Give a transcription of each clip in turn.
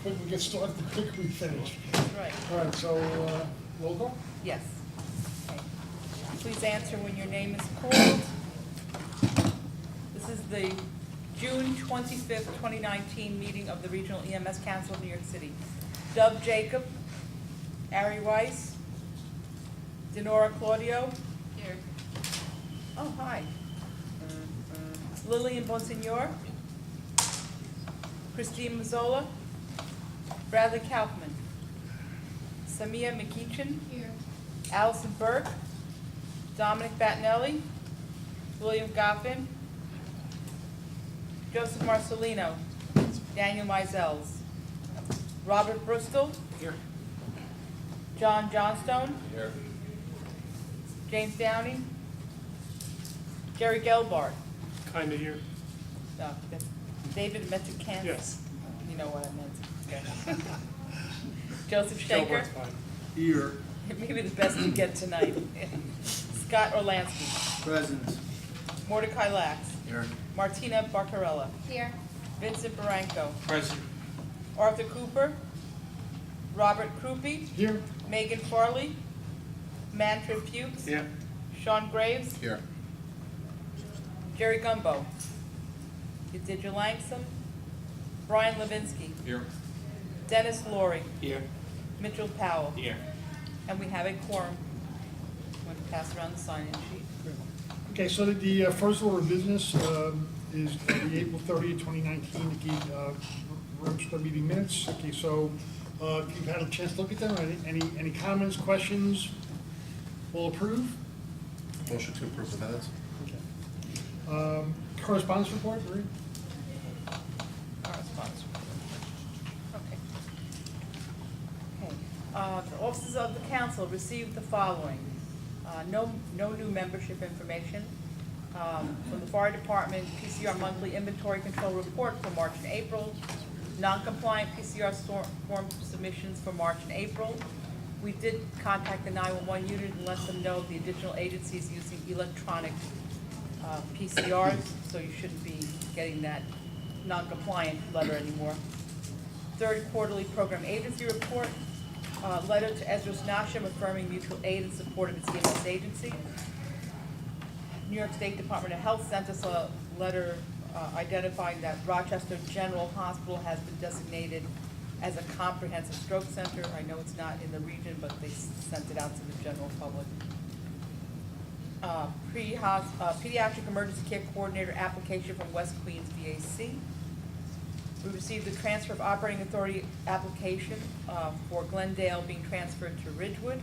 quick we get started, the quicker we finish. Right. All right, so, roll call? Yes. Okay. Please answer when your name is called. This is the June 25th, 2019 meeting of the Regional EMS Council of New York City. Dub Jacob, Ari Weiss, Denora Claudio. Here. Oh, hi. Lillian Bonsignor, Christine Mazzola, Bradley Kaufman, Samia McEachin. Here. Allison Burke, Dominic Battinelli, William Goffin, Joseph Marcelino, Daniel Mizels, Robert Bristol. Here. John Johnstone, Here. James Downey, Jerry Gelbart. Kind of here. No, that's David Metzikan. Yes. You know what I meant. Okay. Joseph Shaker. Gilbert's fine. Here. Maybe the best we get tonight. Scott Orlansky. Present. Mordecai Lax. Here. Martina Barcarella. Here. Vincent Baranco. Present. Arthur Cooper. Robert Krupe. Here. Megan Farley. Manfred Fuchs. Yeah. Sean Graves. Here. Jerry Gumbo. Khadija Langsam. Brian Levinsky. Here. Dennis Laurie. Here. Mitchell Powell. Here. And we have a quorum. I'm going to pass around the sign-in sheet. Okay, so the first order of business is the April 30th, 2019, the REMSCO meeting minutes. Okay, so if you've had a chance to look at them, any comments, questions? Will approve? Motion to approve the minutes. Okay. Correspondence report, Marie? Correspondence. Okay. Okay. The officers of the council received the following. No new membership information. From the fire department, PCR monthly inventory control report for March and April. Non-compliant PCR form submissions for March and April. We did contact the 911 unit and let them know the additional agencies using electronic PCRs, so you shouldn't be getting that non-compliant letter anymore. Third quarterly program agency report, letter to Ezra Nashim affirming mutual aid and support of its EMS agency. New York State Department of Health sent us a letter identifying that Rochester General Hospital has been designated as a comprehensive stroke center. I know it's not in the region, but they sent it out to the general public. Pediatric Emergency Care Coordinator application from West Queens VAC. We received the transfer of operating authority application for Glendale being transferred to Ridgewood.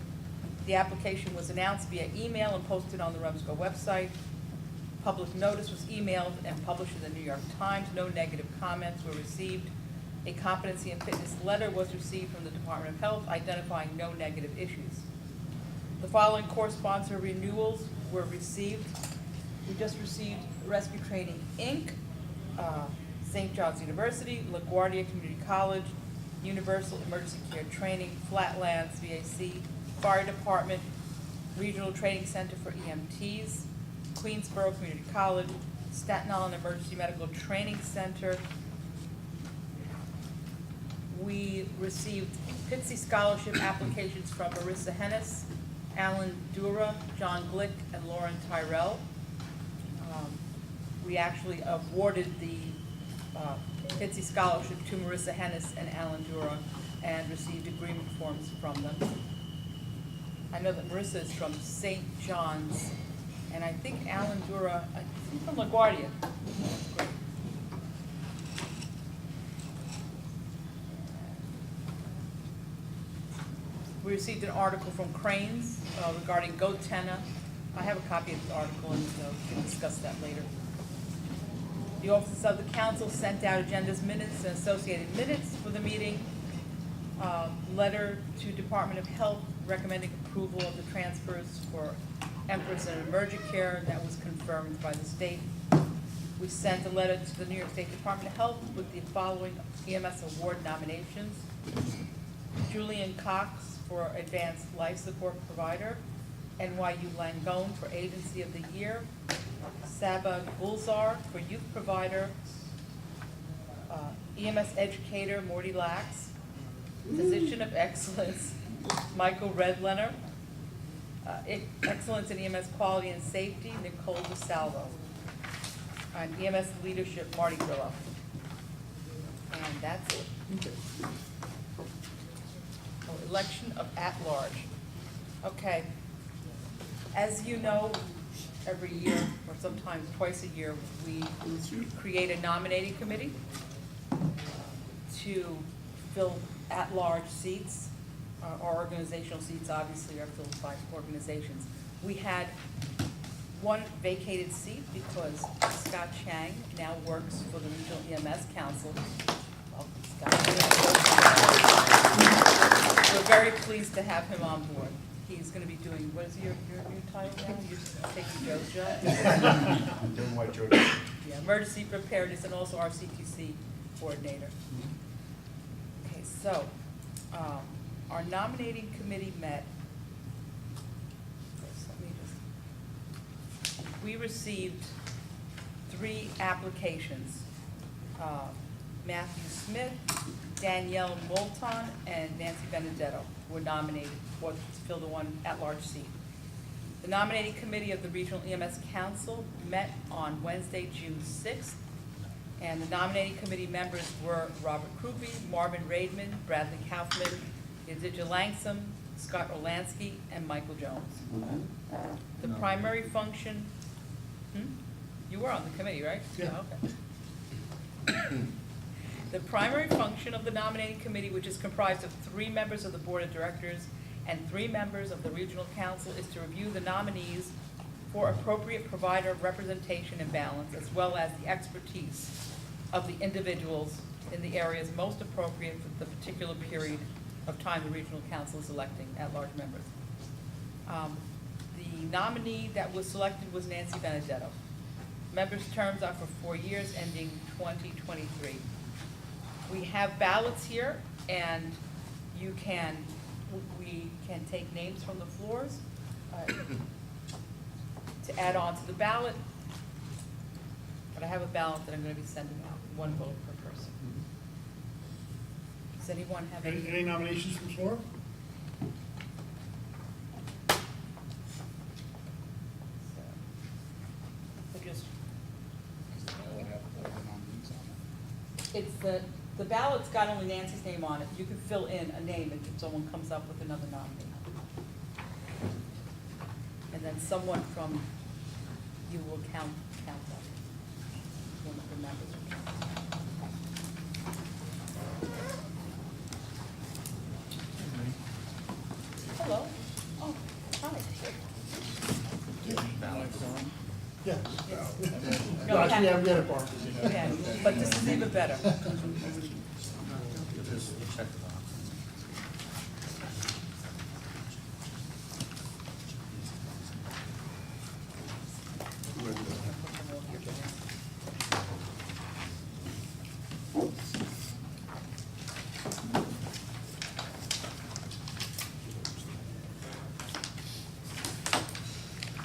The application was announced via email and posted on the REMSCO website. Public notice was emailed and published in the New York Times. No negative comments were received. A competency and fitness letter was received from the Department of Health identifying no negative issues. The following core-sponsor renewals were received. We just received Rescue Training, Inc., St. John's University, LaGuardia Community College, Universal Emergency Care Training, Flatlands VAC, Fire Department, Regional Training Center for EMTs, Queensborough Community College, Staten Island Emergency Medical Training Center. We received PITSI scholarship applications from Marissa Hennis, Alan Dura, John Glick, and Lauren Tyrell. We actually awarded the PITSI scholarship to Marissa Hennis and Alan Dura and received agreement forms from them. I know that Marissa is from St. John's, and I think Alan Dura, I think from LaGuardia. Great. We received an article from Cranes regarding goat tenna. I have a copy of the article, and we can discuss that later. The offices of the council sent out agendas, minutes, and associated minutes for the meeting. Letter to Department of Health recommending approval of the transfers for Empress and Emergent Care. That was confirmed by the state. We sent a letter to the New York State Department of Health with the following EMS award nominations. Julian Cox for Advanced Life Support Provider, NYU Langone for Agency of the Year, Saba Gulzar for Youth Provider, EMS educator, Morty Lax. Physician of excellence, Michael Redlener. Excellence in EMS quality and safety, Nicole DeSalvo. And EMS leadership, Marty Grillo. And that's it. Okay. Oh, election of at-large. Okay. As you know, every year, or sometimes twice a year, we create a nominating committee to fill at-large seats. Our organizational seats obviously are filled by organizations. We had one vacated seat because Scott Chang now works for the Regional EMS Council. Welcome, Scott. We're very pleased to have him on board. He's going to be doing, what is your new title now? You're taking Joe's job? I'm doing white Joe. Yeah, emergency preparedness and also our CTC coordinator. Okay, so, our nominating committee met. First, let me just, we received 3 applications. Matthew Smith, Danielle Moulton, and Nancy Benedetto were nominated to fill the one at-large seat. The nominating committee of the Regional EMS Council met on Wednesday, June 6th, and the nominating committee members were Robert Krupe, Marvin Raidman, Bradley Kaufman, Yadidja Langsam, Scott Olansky, and Michael Jones. The primary function, you were on the committee, right? Yeah. Okay. The primary function of the nominating committee, which is comprised of 3 members of the board of directors and 3 members of the regional council, is to review the nominees for appropriate provider representation and balance, as well as the expertise of the individuals in the areas most appropriate for the particular period of time the regional council is electing at-large members. The nominee that was selected was Nancy Benedetto. Members' terms are for 4 years, ending 2023. We have ballots here, and we can take names from the floors to add on to the ballot. But I have a ballot that I'm going to be sending out, 1 vote per person. Does anyone have Any nominations from the floor? So just, it's the ballot's got only Nancy's name on it. You can fill in a name if someone comes up with another nominee. And then someone from you will count that. One of the members will count. Hello. Oh, hi. Yeah. No, No, actually, we had a bar. Okay, but this is even better. Just check the box.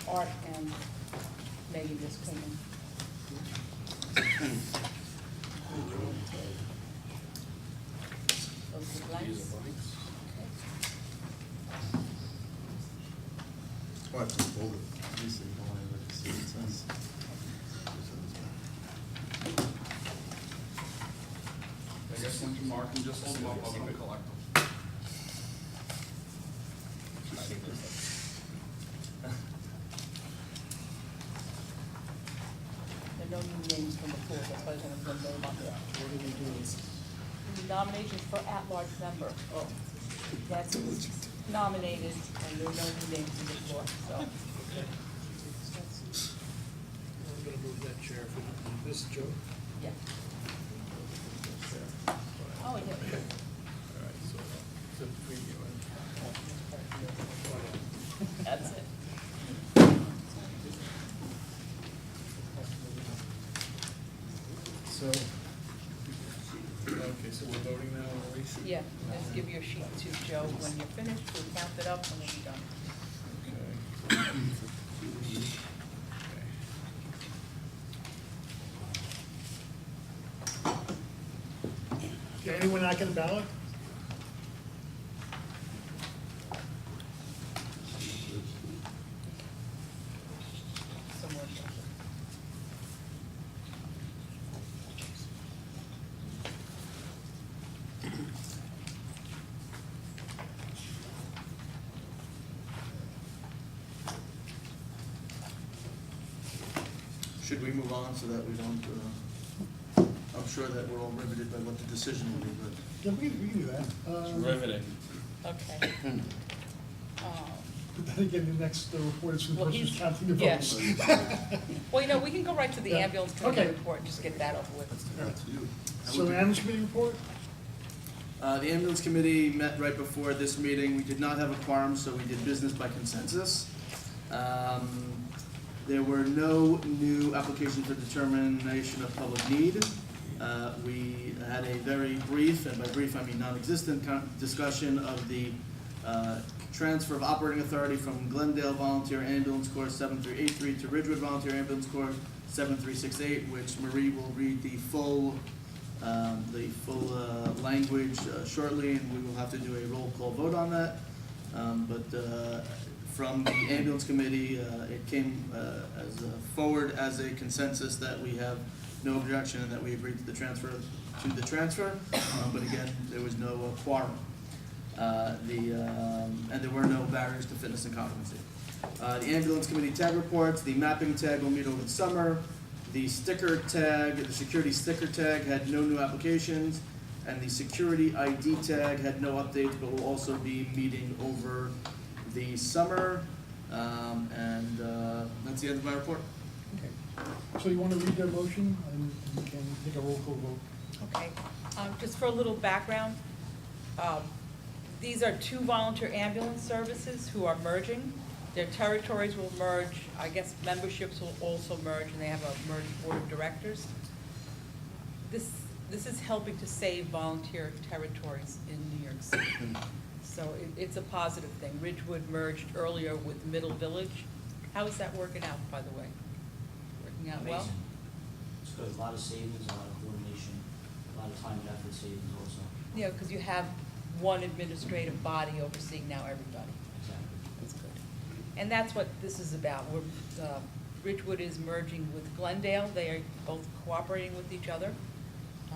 Art and Megan just came in. Those are blanks. Oh, I have to fold it. Let me see. I want everybody to see what it says. I guess once you mark them, just hold them up, I'll collect them. There are no new names from the floor, that's why I want to put them on there. What are we doing? Nominations for at-large member. Oh, that's nominated, and there are no new names from the floor, so. I'm gonna move that chair for this, Joe. Yeah. Oh, yeah. All right, so, the preview. That's it. So, okay, so we're voting now, are we? Yeah, just give your sheet to Joe when you're finished, we'll count it up and we'll be done. Okay. there anyone not getting a ballot? Somewhere. Should we move on so that we don't, I'm sure that we're all riveted by what the decision will be, but Yeah, we can do that. Riveting. Okay. But then again, the next report is from the Well, person who's he's- counting the yeah. votes. Well, you know, we can go right to the Yeah. ambulance committee Okay. report and just get that over with. that's you. So the ambulance committee report? The ambulance committee met right before this meeting. We did not have a quorum, so we did business by consensus. There were no new applications for determination of public need. We had a very brief, and by brief I mean non-existent, discussion of the transfer of operating authority from Glendale Volunteer Ambulance Corps 7383 to Ridgewood Volunteer Ambulance Corps 7368, which Marie will read the full language shortly, and we will have to do a roll call vote on that. From the ambulance committee, it came forward as a consensus that we have no objection and that we agreed to the transfer. But again, there was no quorum. And there were no barriers to fitness and competency. The ambulance committee tag reports, the mapping tag will meet over the summer. The sticker tag, the security sticker tag had no new applications, and the security ID tag had no updates, but will also be meeting over the summer. And that's the end of my report. Okay. So you want to read their motion, and we can take a roll call vote? Okay, just for a little background, these are two volunteer ambulance services who are merging. Their territories will merge, I guess memberships will also merge, and they have a merged board of directors. This is helping to save volunteer territories in New York City. So it's a positive thing. Ridgewood merged earlier with Middle Village. How is that working out, by the way? Working out well? Amazing. It's good, a lot of savings, a lot of coordination, a lot of time and effort savings also. Yeah, because you have one administrative body overseeing now everybody. Exactly. That's good. And that's what this is about. Ridgewood is merging with Glendale. They are both cooperating with each other.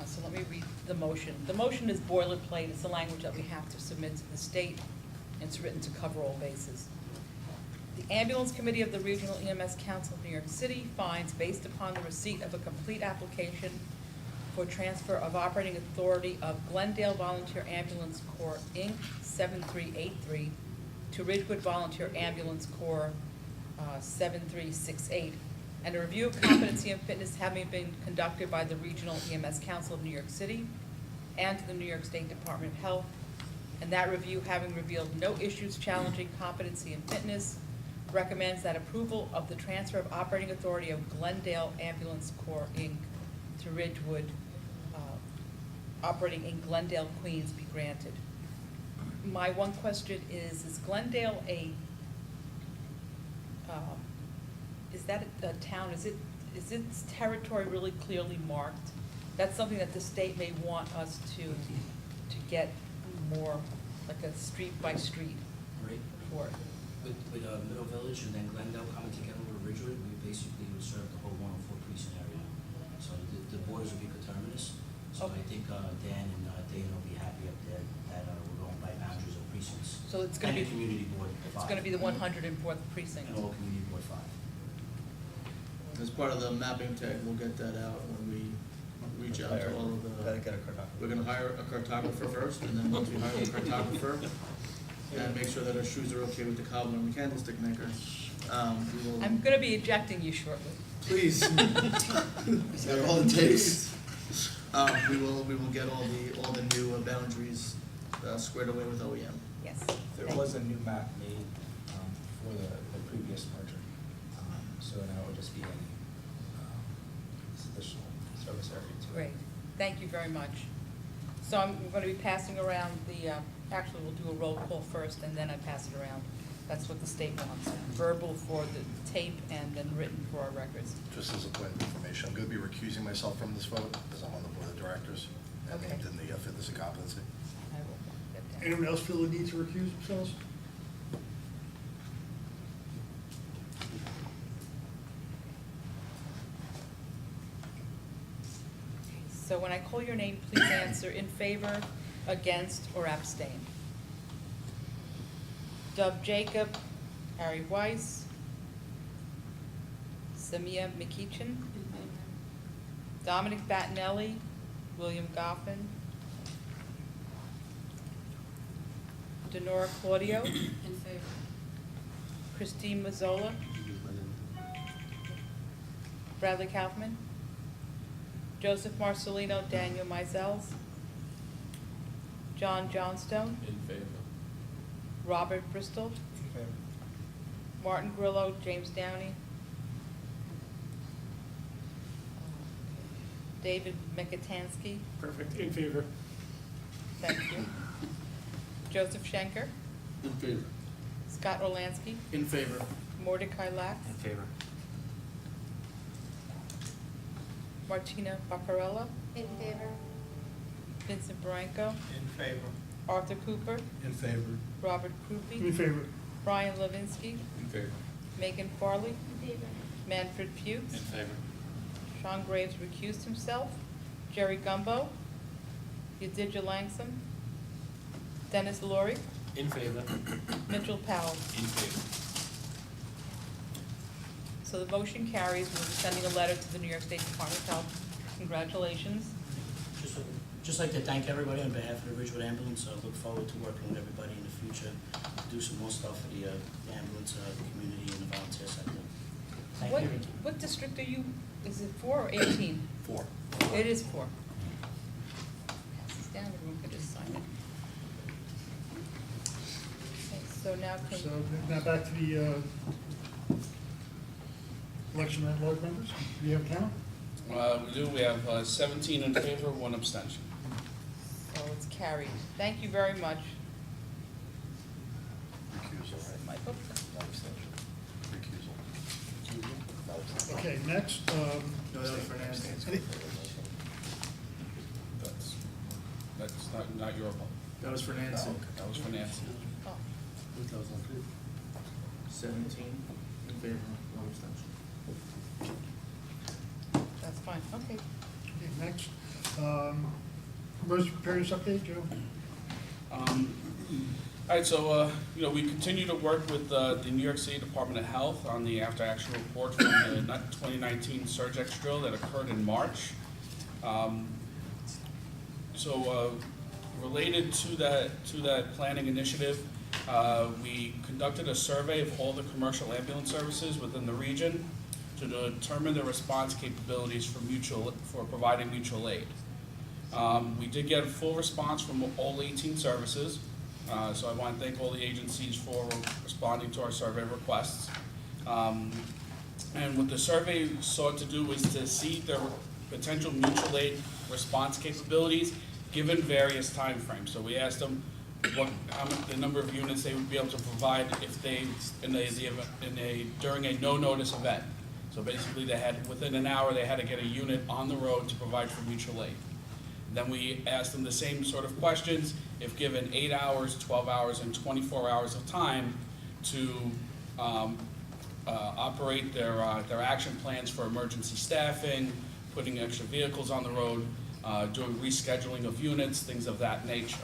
So let me read the motion. The motion is boilerplate. It's the language that we have to submit to the state. It's written to cover all bases. The Ambulance Committee of the Regional EMS Council of New York City finds, based upon the receipt of a complete application for transfer of operating authority of Glendale Volunteer Ambulance Corps, Inc., 7383, to Ridgewood Volunteer Ambulance Corps, 7368, and a review of competency and fitness having been conducted by the Regional EMS Council of New York City and the New York State Department of Health, and that review having revealed no issues challenging competency and fitness, recommends that approval of the transfer of operating authority of Glendale Ambulance Corps, Inc. to Ridgewood, operating in Glendale, Queens, be granted. My one question is Glendale is that a town, is its territory really clearly marked? That's something that the state may want us to get more, like a street by street Right? for it. With Middle Village and then Glendale coming together with Ridgewood, we basically would serve the whole 104 precinct area. So the borders will be coterminous. So Okay. I think Dan and Dana will be happy up there that we're going by boundaries of precincts. So it's gonna And be, the community board it's 5. gonna be the 104th precinct. And all community board 5. As part of the mapping tag, we'll get that out when we reach out to all of Gotta the, get a cartographer. we're gonna hire a cartographer first, and then once we hire the cartographer, and make sure that our shoes are okay with the cobbler and the candlestick maker, we will. I'm gonna be ejecting you shortly. Please. Is that all it takes? We will get all the new boundaries squared away with OEM. Yes. There was a new map made for the previous merger, so now it would just be this additional service area to it. Great, thank you very much. So I'm going to be passing around actually we'll do a roll call first and then I pass it around. That's what the state wants, verbal for the tape and then written for our records. Just as a point of information, I'm going to be recusing myself from this vote because I'm on the board of directors. and Okay. named in the fitness and competency. I will mark that down. Anyone else feel the need to recuse themselves? So when I call your name, please answer in favor, against, or abstain. Dub Jacob, Harry Weiss, Samia McEachin, Dominic Battinelli, William Goffin, Denora Claudio, In favor. Christine Mazzola, Bradley Kaufman, Joseph Marcelino, Daniel Mizels, John Johnstone, In favor. Robert Bristol, Martin Grillo, James Downey, David Mekatansky, Perfect, in favor. thank you, Joseph Schenker, In favor. Scott Olansky, In favor. Mordecai Lax, In favor. Martina Baccarella, In favor. Vincent Branco, In favor. Arthur Cooper, In favor. Robert In Krupe, favor. Brian Levinsky, In favor. Megan Farley, In favor. Manfred Fuchs, In favor. Sean Graves recused himself, Jerry Gumbo, Yadidja Langsam, Dennis Laurie, In favor. Mitchell Powell. In favor. So the motion carries. We'll be sending a letter to the New York State Department of Health. Congratulations. Just like to thank everybody on behalf of the Ridgewood Ambulance. I look forward to working with everybody in the future to do some more stuff for the ambulance community and the volunteer sector. Thank What, you. what district are you, is it 4 or 18? 4. It is 4. Pass this down, everyone could just sign it. Okay, so now So can, now back to the election at large members. Do you have a count? We do, we have 17 in favor, 1 abstention. so it's carried. Thank you very much. Recusal, right? My book. No abstention. Recusal. Okay, next, No, that was for Nancy. That's not your vote. That was for Nancy. That was for Nancy. Oh, 17 in favor, 1 abstention. that's fine, okay. okay, next, emergency preparedness update, Joe? All right, so, we continue to work with the New York City Department of Health on the after-action report from the 2019 Surgex drill that occurred in March. Related to that planning initiative, we conducted a survey of all the commercial ambulance services within the region to determine the response capabilities for providing mutual aid. We did get a full response from all 18 services, so I want to thank all the agencies for responding to our survey requests. And what the survey sought to do was to see their potential mutual aid response capabilities given various timeframes. So we asked them the number of units they would be able to provide if they during a no-notice event. So basically, they had within an hour they had to get a unit on the road to provide for mutual aid. Then we asked them the same sort of questions if given 8 hours, 12 hours, and 24 hours of time to operate their action plans for emergency staffing, putting extra vehicles on the road, doing rescheduling of units, things of that nature.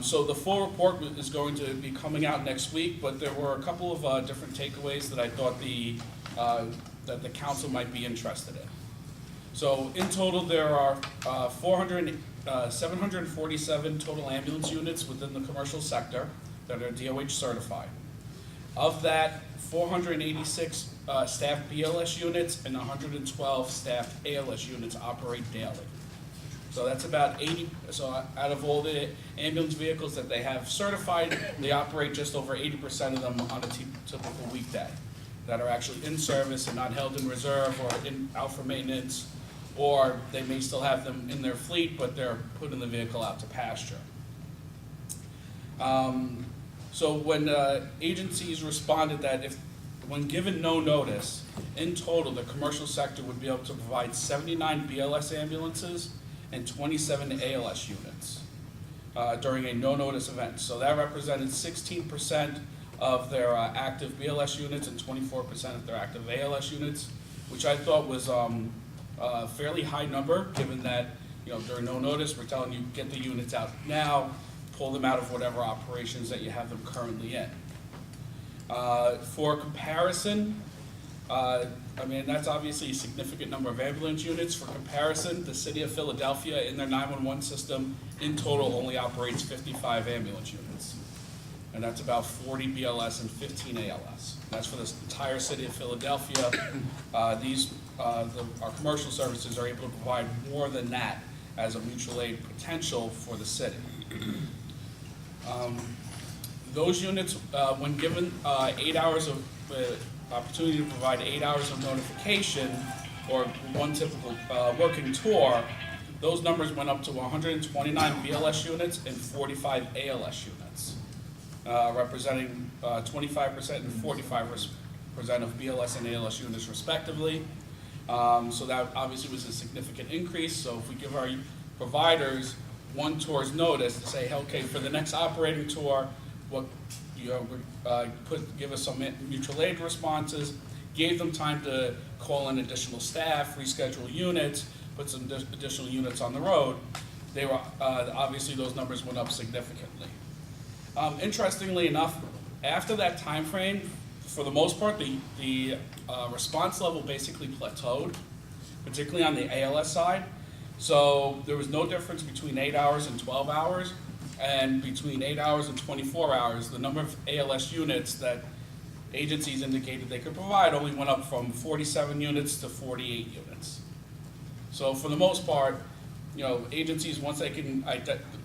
So the full report is going to be coming out next week, but there were a couple of different takeaways that I thought that the council might be interested in. So in total, there are 747 total ambulance units within the commercial sector that are DOH certified. Of that, 486 staff BLS units and 112 staff ALS units operate daily. So that's about 80, so out of all the ambulance vehicles that they have certified, they operate just over 80% of them on a typical weekday that are actually in service and not held in reserve or out for maintenance, or they may still have them in their fleet, but they're putting the vehicle out to pasture. So when agencies responded that when given no notice, in total, the commercial sector would be able to provide 79 BLS ambulances and 27 ALS units during a no-notice event. So that represented 16% of their active BLS units and 24% of their active ALS units, which I thought was a fairly high number, given that, you know, during no notice, we're telling you, get the units out now, pull them out of whatever operations that you have them currently in. For comparison, I mean, that's obviously a significant number of ambulance units. For comparison, the city of Philadelphia in their 911 system in total only operates 55 ambulance units. And that's about 40 BLS and 15 ALS. That's for the entire city of Philadelphia. Our commercial services are able to provide more than that as a mutual aid potential for the city. Those units, when given 8 hours of opportunity to provide 8 hours of notification or one typical working tour, those numbers went up to 129 BLS units and 45 ALS units, representing 25% and 45% of BLS and ALS units respectively. So that obviously was a significant increase. So if we give our providers one tour's notice to say, okay, for the next operating tour, what give us some mutual aid responses, gave them time to call in additional staff, reschedule units, put some additional units on the road, they were obviously those numbers went up significantly. Interestingly enough, after that time frame, for the most part, the response level basically plateaued, particularly on the ALS side. So there was no difference between 8 hours and 12 hours. And between 8 hours and 24 hours, the number of ALS units that agencies indicated they could provide only went up from 47 units to 48 units. So for the most part, you know, agencies, once they can,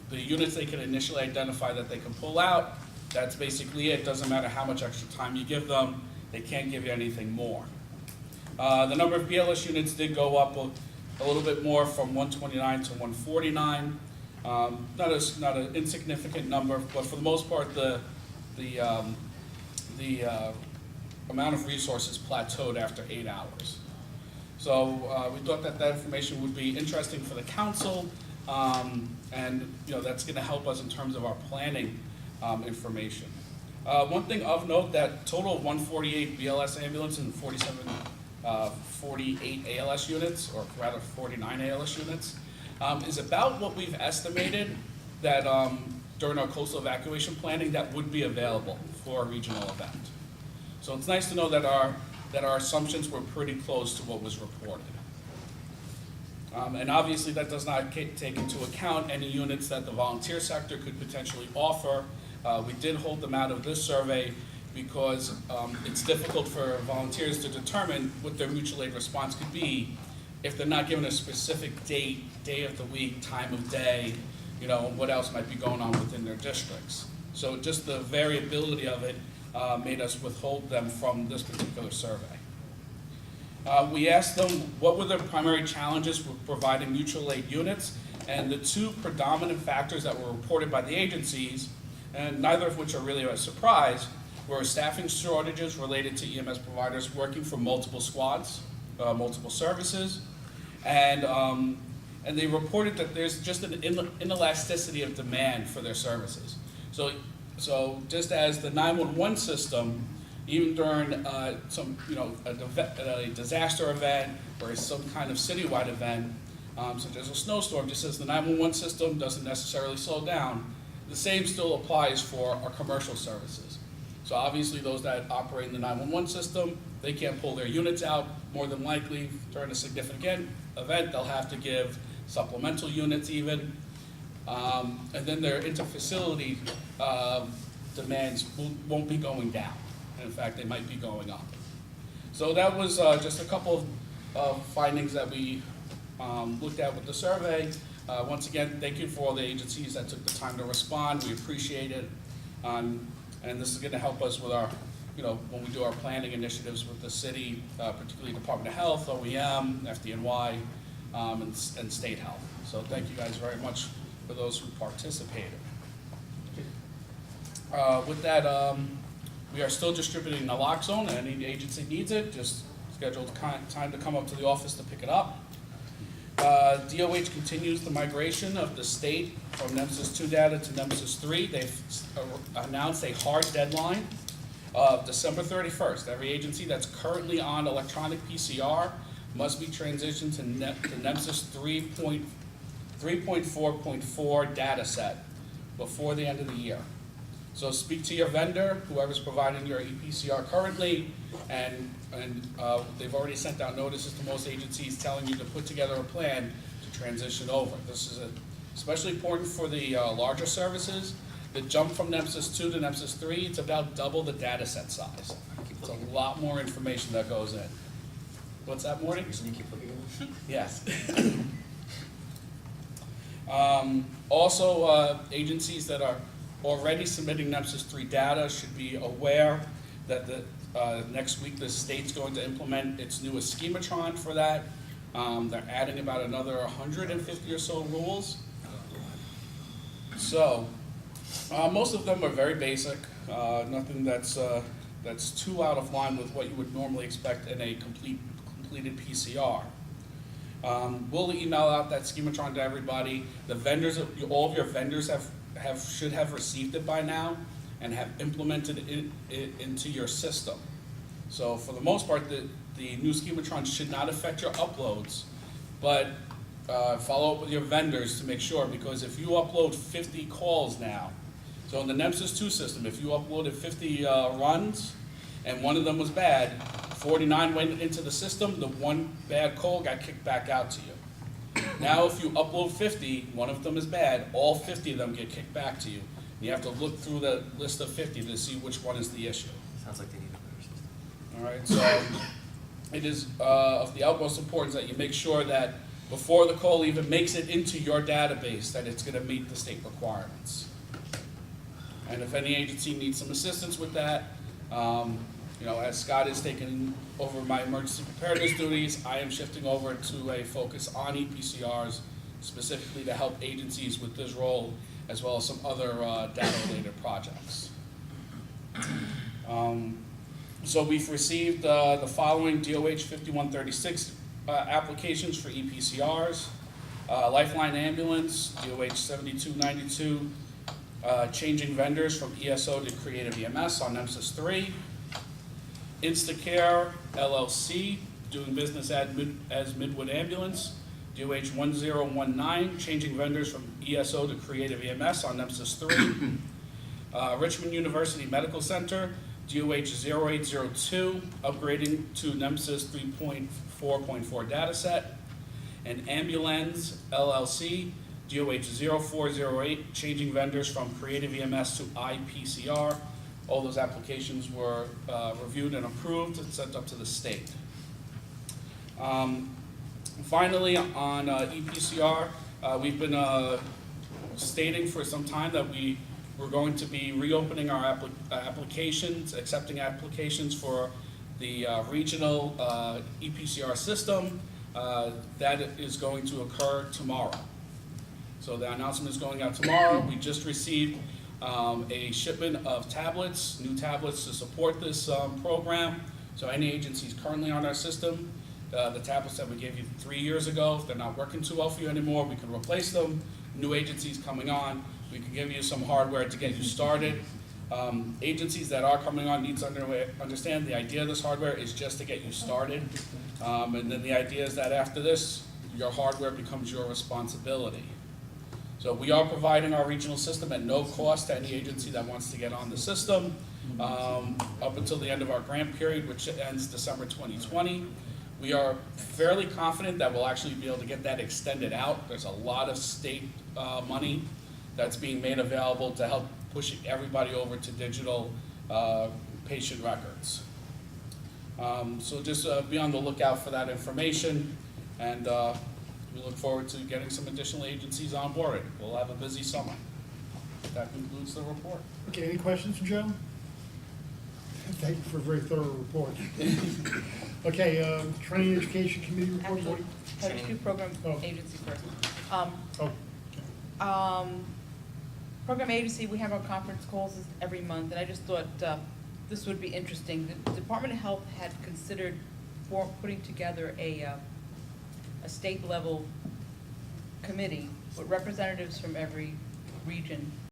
the units they can initially identify that they can pull out, that's basically it. Doesn't matter how much extra time you give them, they can't give you anything more. The number of BLS units did go up a little bit more from 129 to 149. Not an insignificant number, but for the most part, the amount of resources plateaued after 8 hours. So we thought that information would be interesting for the council, and you know, that's going to help us in terms of our planning information. One thing of note, that total of 148 BLS ambulances and 48 ALS units, or rather 49 ALS units, is about what we've estimated that during our coastal evacuation planning that would be available for a regional event. So it's nice to know that our assumptions were pretty close to what was reported. And obviously that does not take into account any units that the volunteer sector could potentially offer. We did hold them out of this survey because it's difficult for volunteers to determine what their mutual aid response could be if they're not given a specific date, day of the week, time of day, you know, what else might be going on within their districts. So just the variability of it made us withhold them from this particular survey. We asked them what were the primary challenges with providing mutual aid units, and the two predominant factors that were reported by the agencies, and neither of which are really a surprise, were staffing shortages related to EMS providers working for multiple squads, multiple services, and they reported that there's just an inelasticity of demand for their services. So just as the 911 system, even during some, you know, a disaster event or some kind of citywide event, such as a snowstorm, just as the 911 system doesn't necessarily slow down, the same still applies for our commercial services. So obviously those that operate in the 911 system, they can't pull their units out. More than likely, during a significant event, they'll have to give supplemental units even. And then their interfacility demands won't be going down. In fact, they might be going up. So that was just a couple of findings that we looked at with the survey. Once again, thank you for all the agencies that took the time to respond. We appreciate it. And this is going to help us with our, you know, when we do our planning initiatives with the city, particularly Department of Health, OEM, FDNY, and State Health. So thank you guys very much for those who participated. With that, we are still distributing naloxone. Any agency needs it, just schedule time to come up to the office to pick it up. DOH continues the migration of the state from NEMSIS 2 data to NEMSIS 3. They've announced a hard deadline of December 31st. Every agency that's currently on electronic PCR must be transitioned to NEMSIS 3.4.4 data set before the end of the year. So speak to your vendor, whoever's providing your ePCR currently, and they've already sent out notices to most agencies telling you to put together a plan to transition over. This is especially important for the larger services. The jump from NEMSIS 2 to NEMSIS 3, it's about double the data set size. It's a lot more information that goes in. What's that, Morty? Can you keep looking at it? Yes. Also, agencies that are already submitting NEMSIS 3 data should be aware that next week the state's going to implement its newest schematron for that. They're adding about another 150 or so rules. So, most of them are very basic, nothing that's too out of line with what you would normally expect in a completed PCR. We'll email out that schematron to everybody. The vendors, all of your vendors should have received it by now and have implemented it into your system. So for the most part, the new schematron should not affect your uploads, but follow up with your vendors to make sure, because if you upload 50 calls now, so in the NEMSIS 2 system, if you uploaded 50 runs and one of them was bad, 49 went into the system, the one bad call got kicked back out to you. Now if you upload 50, one of them is bad, all 50 of them get kicked back to you. You have to look through the list of 50 to see which one is the issue. Sounds like they need a better system. All right, so it is of the utmost importance that you make sure that before the call even makes it into your database, that it's going to meet the state requirements. And if any agency needs some assistance with that, as Scott is taking over my emergency preparedness duties, I am shifting over to a focus on ePCRs, specifically to help agencies with this role, as well as some other data-related projects. So we've received the following DOH 5136 applications for ePCRs. Lifeline Ambulance, DOH 7292, changing vendors from ESO to Creative EMS on NEMSIS 3. Instacare LLC, doing business as Midwood Ambulance, DOH 1019, changing vendors from ESO to Creative EMS on NEMSIS 3. Richmond University Medical Center, DOH 0802, upgrading to NEMSIS 3.4.4 dataset. And Ambulance LLC, DOH 0408, changing vendors from Creative EMS to iPCR. All those applications were reviewed and approved and sent up to the state. Finally, on ePCR, we've been stating for some time that we're going to be reopening our applications, accepting applications for the regional ePCR system. That is going to occur tomorrow. So the announcement is going out tomorrow. We just received a shipment of tablets, new tablets to support this program. So any agencies currently on our system, the tablets that we gave you 3 years ago, if they're not working too well for you anymore, we can replace them. New agencies coming on, we can give you some hardware to get you started. Agencies that are coming on need to understand the idea of this hardware is just to get you started. And then the idea is that after this, your hardware becomes your responsibility. So we are providing our regional system at no cost to any agency that wants to get on the system up until the end of our grant period, which ends December 2020. We are fairly confident that we'll actually be able to get that extended out. There's a lot of state money that's being made available to help push everybody over to digital patient records. So just be on the lookout for that information, and we look forward to getting some additional agencies on board. We'll have a busy summer. That concludes the report. Okay, any questions for Joe? Thank you for a very thorough report. Okay, Training and Education Committee report. Actually, let's do program Oh. agency first. Oh, Program agency, we have our conference calls every month, and I just thought this would be interesting. The Department of Health had considered putting together a state level committee with representatives from every region